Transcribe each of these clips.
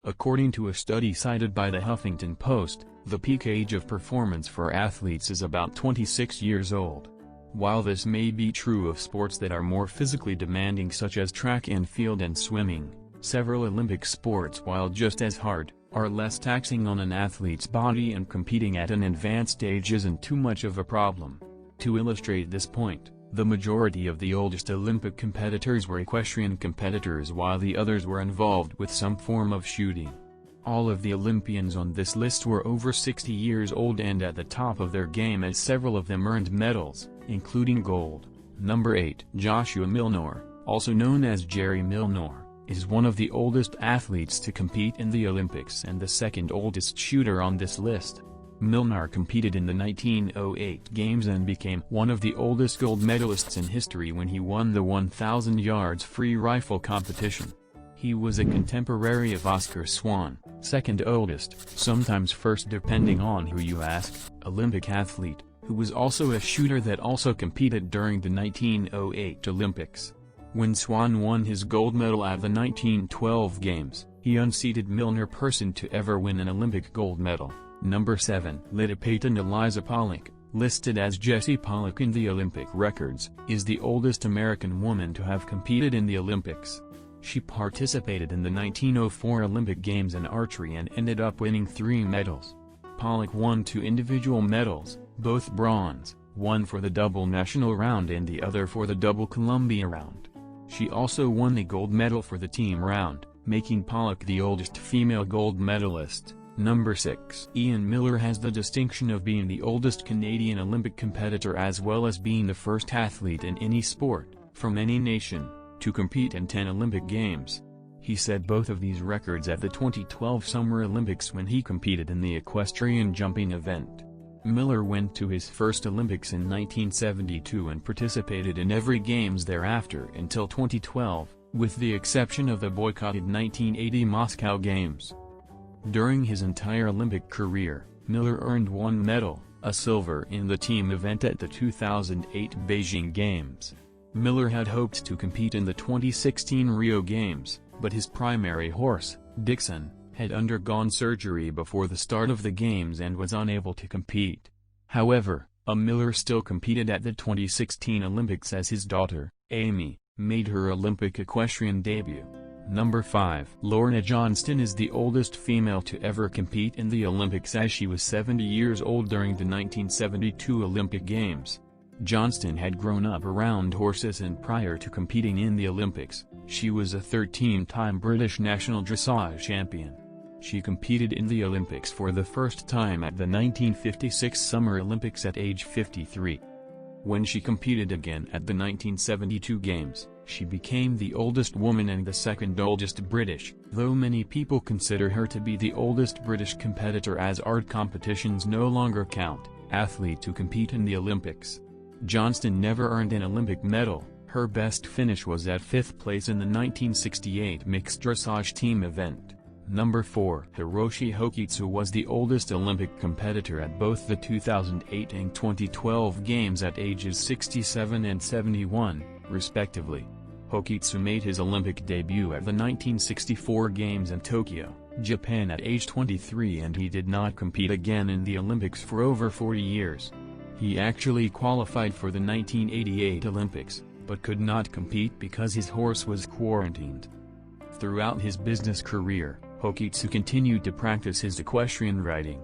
According to a study cited by the Huffington Post, the peak age of performance for athletes is about 26 years old. While this may be true of sports that are more physically demanding such as track and field and swimming, several Olympic sports, while just as hard, are less taxing on an athlete's body, and competing at an advanced age isn't too much of a problem. To illustrate this point, the majority of the oldest Olympic competitors were equestrian competitors while the others were involved with some form of shooting. All of the Olympians on this list were over 60 years old and at the top of their game, as several of them earned medals, including gold. Number 8. Joshua Milnor, also known as Jerry Milnor, is one of the oldest athletes to compete in the Olympics and the second oldest shooter on this list. Milnor competed in the 1908 Games and became one of the oldest gold medalists in history when he won the 1,000 yards free rifle competition. He was a contemporary of Oscar Swan, second oldest, sometimes first depending on who you ask, Olympic athlete, who was also a shooter that also competed during the 1908 Olympics. When Swan won his gold medal at the 1912 Games, he unseated Milnor, person to ever win an Olympic gold medal. Number 7. Lydia Payton Eliza Pollock, listed as Jessie Pollock in the Olympic records, is the oldest American woman to have competed in the Olympics. She participated in the 1904 Olympic Games in archery and ended up winning 3 medals. Pollock won 2 individual medals, both bronze, one for the double national round and the other for the double Columbia round. She also won a gold medal for the team round, making Pollock the oldest female gold medalist. Number 6. Ian Miller has the distinction of being the oldest Canadian Olympic competitor as well as being the first athlete in any sport, from any nation, to compete in 10 Olympic Games. He set both of these records at the 2012 Summer Olympics when he competed in the equestrian jumping event. Miller went to his first Olympics in 1972 and participated in every Games thereafter until 2012, with the exception of the boycotted 1980 Moscow Games. During his entire Olympic career, Miller earned 1 medal, a silver in the team event at the 2008 Beijing Games. Miller had hoped to compete in the 2016 Rio Games, but his primary horse, Dixon, had undergone surgery before the start of the Games and was unable to compete. However, Miller still competed at the 2016 Olympics as his daughter, Amy, made her Olympic equestrian debut. Number 5. Lorna Johnston is the oldest female to ever compete in the Olympics, as she was 70 years old during the 1972 Olympic Games. Johnston had grown up around horses, and prior to competing in the Olympics, she was a 13-time British national dressage champion. She competed in the Olympics for the first time at the 1956 Summer Olympics at age 53. When she competed again at the 1972 Games, she became the oldest woman and the second oldest British, though many people consider her to be the oldest British competitor as art competitions no longer count, athlete to compete in the Olympics. Johnston never earned an Olympic medal. Her best finish was at 5th place in the 1968 mixed dressage team event. Number 4. Hiroshi Hokitsu was the oldest Olympic competitor at both the 2008 and 2012 Games at ages 67 and 71, respectively. Hokitsu made his Olympic debut at the 1964 Games in Tokyo, Japan at age 23, and he did not compete again in the Olympics for over 40 years. He actually qualified for the 1988 Olympics, but could not compete because his horse was quarantined. Throughout his business career, Hokitsu continued to practice his equestrian riding.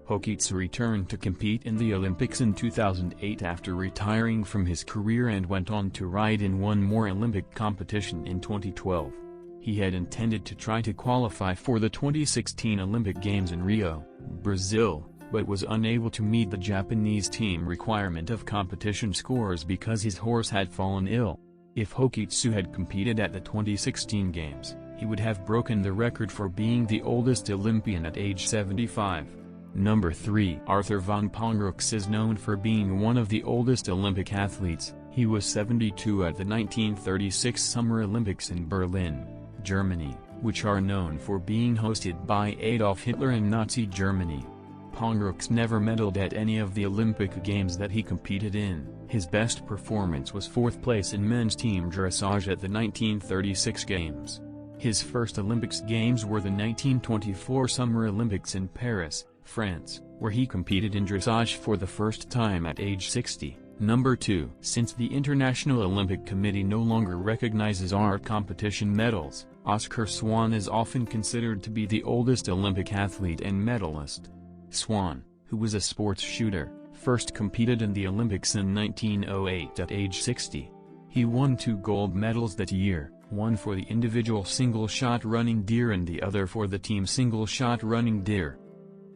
Hokitsu returned to compete in the Olympics in 2008 after retiring from his career and went on to ride in one more Olympic competition in 2012. He had intended to try to qualify for the 2016 Olympic Games in Rio, Brazil, but was unable to meet the Japanese team requirement of competition scores because his horse had fallen ill. If Hokitsu had competed at the 2016 Games, he would have broken the record for being the oldest Olympian at age 75. Number 3. Arthur von Pongrux is known for being one of the oldest Olympic athletes. He was 72 at the 1936 Summer Olympics in Berlin, Germany, which are known for being hosted by Adolf Hitler and Nazi Germany. Pongrux never medaled at any of the Olympic Games that he competed in. His best performance was 4th place in men's team dressage at the 1936 Games. His first Olympics Games were the 1924 Summer Olympics in Paris, France, where he competed in dressage for the first time at age 60. Number 2. Since the International Olympic Committee no longer recognizes art competition medals, Oscar Swan is often considered to be the oldest Olympic athlete and medalist. Swan, who was a sports shooter, first competed in the Olympics in 1908 at age 60. He won 2 gold medals that year, one for the individual single-shot running deer and the other for the team single-shot running deer.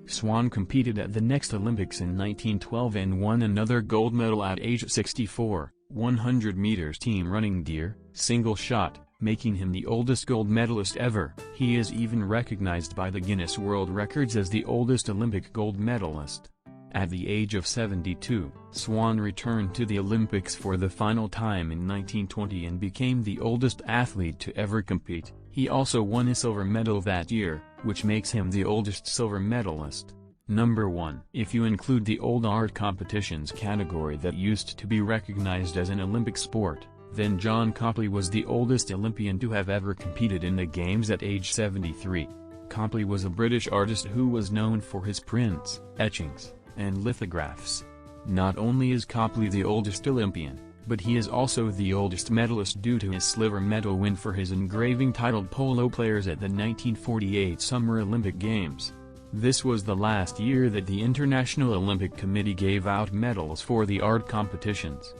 Swan competed at the next Olympics in 1912 and won another gold medal at age 64, 100 meters team running deer, single shot, making him the oldest gold medalist ever. He is even recognized by the Guinness World Records as the oldest Olympic gold medalist. At the age of 72, Swan returned to the Olympics for the final time in 1920 and became the oldest athlete to ever compete. He also won a silver medal that year, which makes him the oldest silver medalist. Number 1. If you include the old art competitions category that used to be recognized as an Olympic sport, then John Copley was the oldest Olympian to have ever competed in the Games at age 73. Copley was a British artist who was known for his prints, etchings, and lithographs. Not only is Copley the oldest Olympian, but he is also the oldest medalist due to his silver medal win for his engraving titled Polo Players at the 1948 Summer Olympic Games. This was the last year that the International Olympic Committee gave out medals for the art competitions.